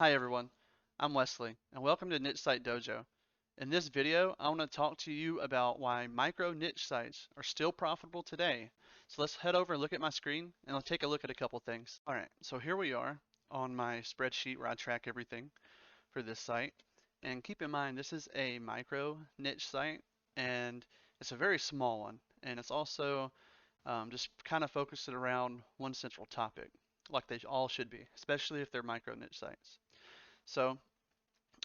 Hi everyone, I'm Wesley, and welcome to Niche Site Dojo. In this video, I want to talk to you about why micro niche sites are still profitable today. So let's head over and look at my screen, and I'll take a look at a couple things. Alright, so here we are on my spreadsheet where I track everything for this site. And keep in mind, this is a micro niche site, and it's a very small one. And it's also just kind of focused around one central topic, like they all should be, especially if they're micro niche sites. So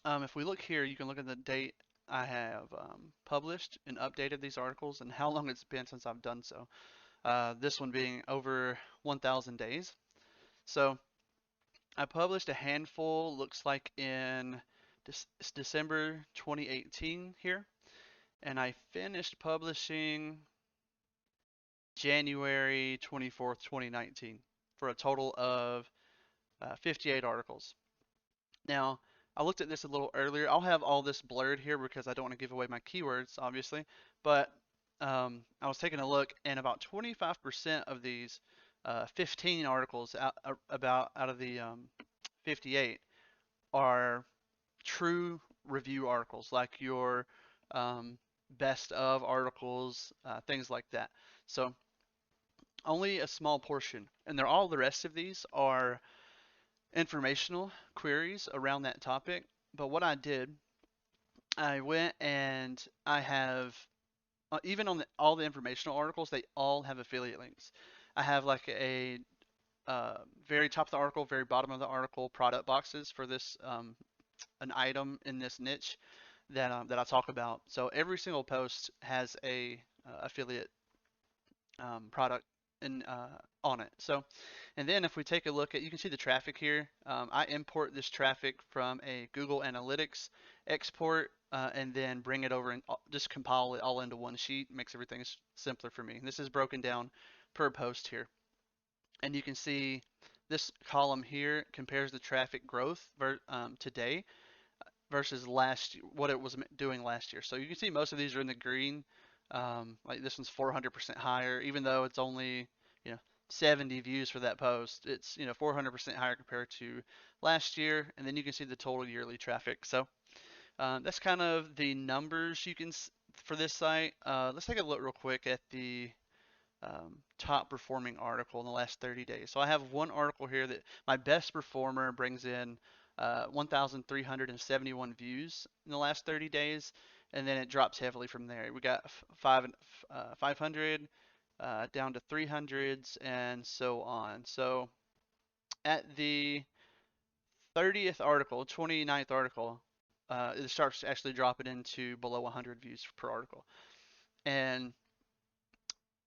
if we look here, you can look at the date I have published and updated these articles and how long it's been since I've done so. This one being over 1,000 days. So I published a handful, looks like in December 2018 here, and I finished publishing January 24th, 2019 for a total of 58 articles. Now, I looked at this a little earlier. I'll have all this blurred here because I don't want to give away my keywords, obviously. But I was taking a look, and about 25% of these 15 articles out of the 58 are true review articles, like your um, best of articles, things like that. So only a small portion, and they're all the rest of these are informational queries around that topic. But what I did, I went and I have even on all the informational articles, they all have affiliate links. I have like a very top of the article, very bottom of the article product boxes for this an item in this niche that I talk about. So every single post has a affiliate product on it. So, and then if we take a look at, you can see the traffic here. I import this traffic from a Google Analytics export and then bring it over and just compile it all into one sheet. Makes everything simpler for me. This is broken down per post here. And you can see this column here compares the traffic growth today versus what it was doing last year. So you can see most of these are in the green. Like this one's 400% higher, even though it's only 70 views for that post. It's 400% higher compared to last year, and then you can see the total yearly traffic. So that's kind of the numbers you can for this site. Let's take a look real quick at the top performing article in the last 30 days. So I have one article here that my best performer brings in 1,371 views in the last 30 days, and then it drops heavily from there. We got 500 down to 300s and so on. So at the 30th article, 29th article, it starts actually dropping into below 100 views per article. And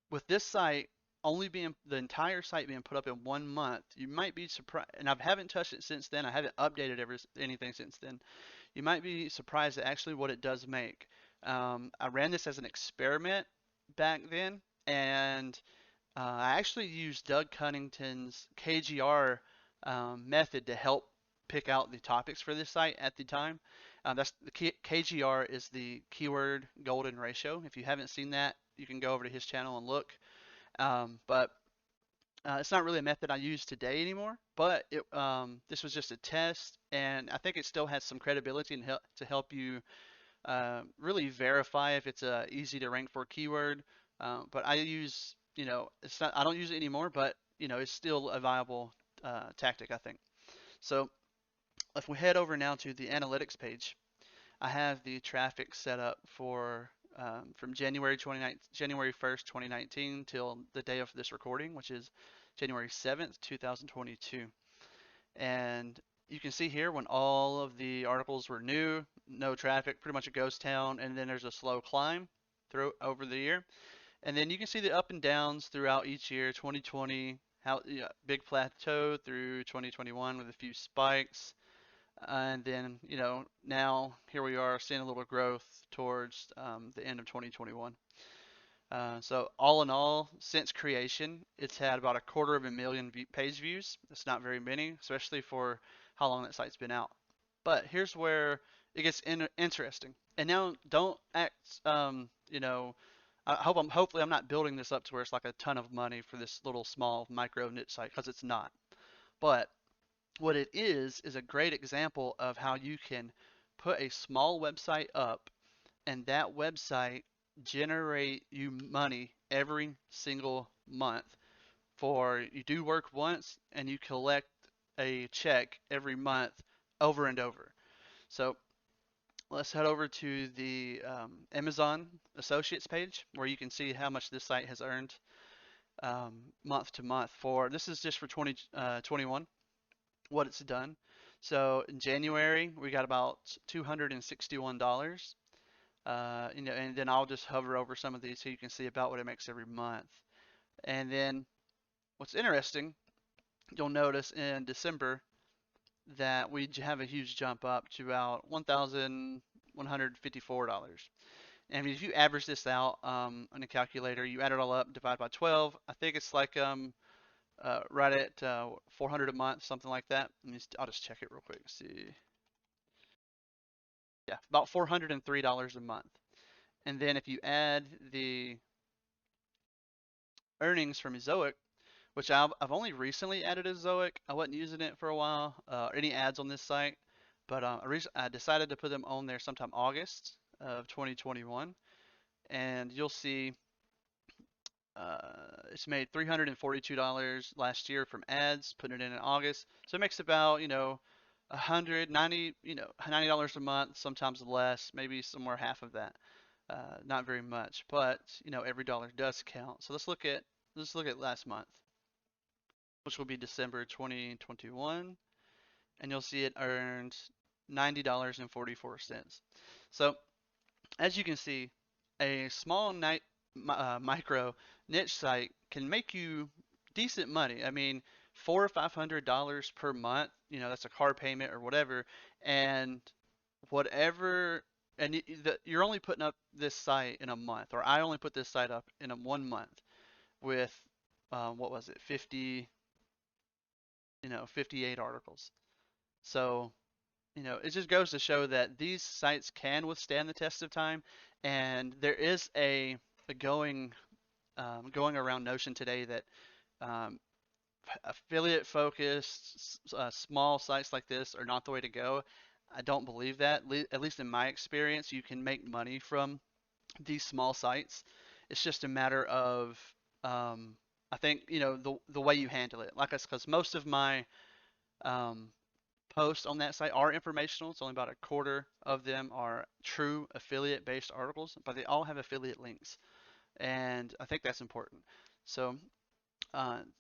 with this site only being the entire site being put up in 1 month, you might be surprised. And I haven't touched it since then. I haven't updated anything since then. You might be surprised at actually what it does make. I ran this as an experiment back then, and I actually used Doug Cunnington's KGR method to help pick out the topics for this site at the time. That's the KGR is the keyword golden ratio. If you haven't seen that, you can go over to his channel and look. But it's not really a method I use today anymore. But this was just a test, and I think it still has some credibility and to help you really verify if it's a easy to rank for keyword. But I use, it's not, I don't use it anymore, but it's still a viable tactic, I think. So if we head over now to the analytics page, I have the traffic set up for from January 1st, 2019 till the day of this recording, which is January 7th, 2022. And you can see here when all of the articles were new, no traffic, pretty much a ghost town, and then there's a slow climb through over the year. And then you can see the up and downs throughout each year, 2020, how big plateau through 2021 with a few spikes. And then, now here we are seeing a little growth towards the end of 2021. So all in all, since creation, it's had about 250,000 page views. It's not very many, especially for how long that site's been out. But here's where it gets interesting. And now, don't act, hopefully I'm not building this up to where it's like a ton of money for this little small micro niche site, because it's not. But what it is a great example of how you can put a small website up and that website generate you money every single month. For you do work once and you collect a check every month over and over. So let's head over to the Amazon Associates page where you can see how much this site has earned month to month. For this is just for 2021, what it's done. So in January we got about $261. And then I'll just hover over some of these so you can see about what it makes every month. And then what's interesting, you'll notice in December that we have a huge jump up to about $1,154. And if you average this out on a calculator, you add it all up, divide by 12. I think it's like right at 400 a month, something like that. I'll just check it real quick. See, yeah, about $403 a month. And then if you add the earnings from Zoeck, which I've only recently added a Zoeck. I wasn't using it for a while, any ads on this site, but I decided to put them on there sometime August of 2021, and you'll see it's made $342 last year from ads, putting it in August. So it makes about, 190, $90 a month, sometimes less, maybe somewhere half of that. Not very much, but every dollar does count. So let's look at last month, which will be December 2021, and you'll see it earned $90.44. So as you can see, a small micro niche site can make you decent money. I mean, $400 or $500 per month, that's a car payment or whatever, and whatever, and you're only putting up this site in a month, or I only put this site up in a 1 month with, what was it, 58 articles. So, it just goes to show that these sites can withstand the test of time, and there is a going around notion today that um, affiliate focused small sites like this are not the way to go. I don't believe that. At least in my experience, you can make money from these small sites. It's just a matter of um, I think the way you handle it. Like I said, because most of my um, posts on that site are informational. It's only about a quarter of them are true affiliate based articles, but they all have affiliate links. And I think that's important. So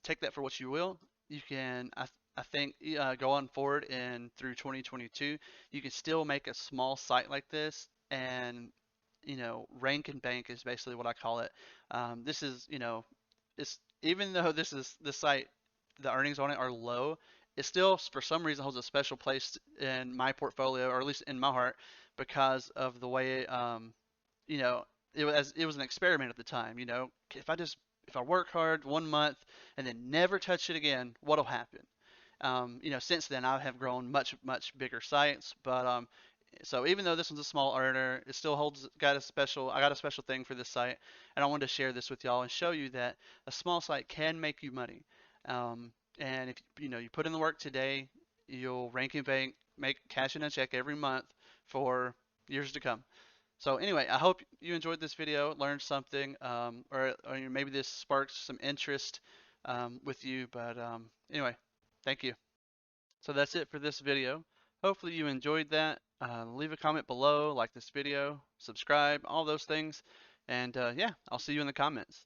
take that for what you will. You can, I think, going forward and through 2022, you can still make a small site like this and, rank and bank is basically what I call it. This is, it's even though this site, the earnings on it are low, it still for some reason holds a special place in my portfolio, or at least in my heart, because of the way, you know, it was an experiment at the time. If I work hard 1 month and then never touch it again, what'll happen? Since then I have grown much much bigger sites, but so even though this one's a small earner, it still holds I got a special thing for this site, and I wanted to share this with y'all and show you that a small site can make you money. And if you put in the work today, you'll rank and bank, make cash in a check every month for years to come. So anyway, I hope you enjoyed this video, learned something, or maybe this sparked some interest with you. But anyway, thank you. So that's it for this video. Hopefully you enjoyed that. Leave a comment below, like this video, subscribe, all those things. And yeah, I'll see you in the comments.